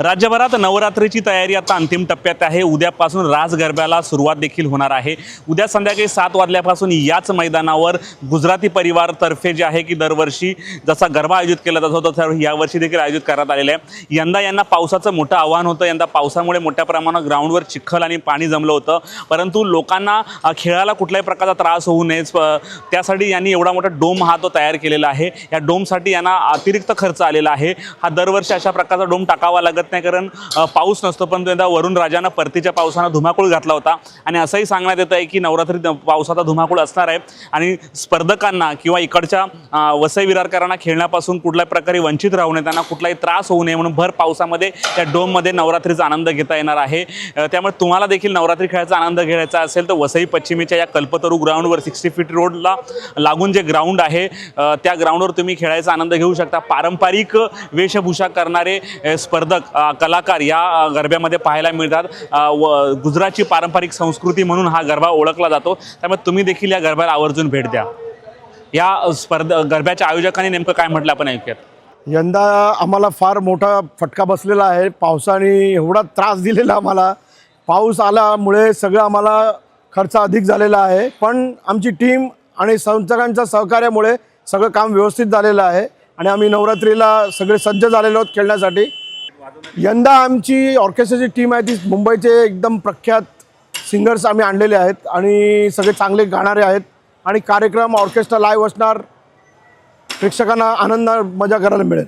राज्यभरात नवरात्रीची तयारी आता अंतिम टप्प्यात आहे। उद्यापासून रास गरब्याला सुरुवात देखील होणार आहे। उद्या संध्याकाळी 7 वाजल्यापासून याच मैदानावर गुजराती परिवार तर्फे जे आहे की दरवर्षी जसा गरबा आयोजित केला जात होता तर यावर्षी देखील आयोजित करण्यात आलेले आहे। यंदा यांना पावसाचं मोठं आव्हान होतं। यंदा पावसामुळे मोठ्या प्रमाणात ग्राउंडवर चिखल आणि पाणी जमलं होतं, परंतु लोकांना खेळायला कुठल्याही प्रकारचा त्रास होऊ नये त्यासाठी यांनी एवढा मोठा डोम हा तो तयार केलेला आहे। या डोमसाठी यांना अतिरिक्त खर्च आलेला आहे। हा दरवर्षी अशा प्रकारचा डोम टाकावा लागत नाही, कारण पाऊस नसतो, पण यंदा वरुण राजानं परतीच्या पावसानं धुमाकूळ घातला होता आणि असंही सांगण्यात येत आहे की नवरात्री पावसाचा धुमाकूळ असणार आहे आणि स्पर्धकांना किंवा इकडच्या वसई विरारकरांना खेळण्यापासून कुठल्याही प्रकारे वंचित राहू नये, त्यांना कुठलाही त्रास होऊ नये म्हणून भर पावसामध्ये त्या डोममध्ये नवरात्रीचा आनंद घेता येणार आहे। त्यामुळे तुम्हाला देखील नवरात्री खेळायचा आनंद घ्यायचा असेल तर वसई पश्चिमेच्या या कल्पतरू ग्राउंडवर 60 फीट रोडला लागून जे ग्राउंड आहे त्या ग्राउंडवर तुम्ही खेळायचा आनंद घेऊ शकता। पारंपरिक वेशभूषा करणारे स्पर्धक कलाकार या गरब्यामध्ये पाहायला मिळतात। गुजरातची पारंपरिक संस्कृती म्हणून हा गरबा ओळखला जातो, त्यामुळे तुम्ही देखील या गरब्याला आवर्जून भेट द्या। या गरब्याच्या आयोजकांनी नेमकं काय म्हटलं आपण ऐकूयात। यंदा आम्हाला फार मोठा फटका बसलेला आहे। पावसाने एवढा त्रास दिलेला आम्हाला, पाऊस आल्यामुळे सगळं आम्हाला खर्च अधिक झालेला आहे, पण आमची टीम आणि संचालकांच्या सहकार्यामुळे सगळं काम व्यवस्थित झालेलं आहे आणि आम्ही नवरात्रीला सगळे सज्ज झालेलो आहोत खेळण्यासाठी। यंदा आमची ऑर्केस्ट्राची टीम आहे ती मुंबईचे एकदम प्रख्यात सिंगर्स आम्ही आणलेले आहेत आणि सगळे चांगले गाणारे आहेत आणि कार्यक्रम ऑर्केस्ट्रा लाईव्ह असणार, प्रेक्षकांना आनंद मजा करायला मिळेल।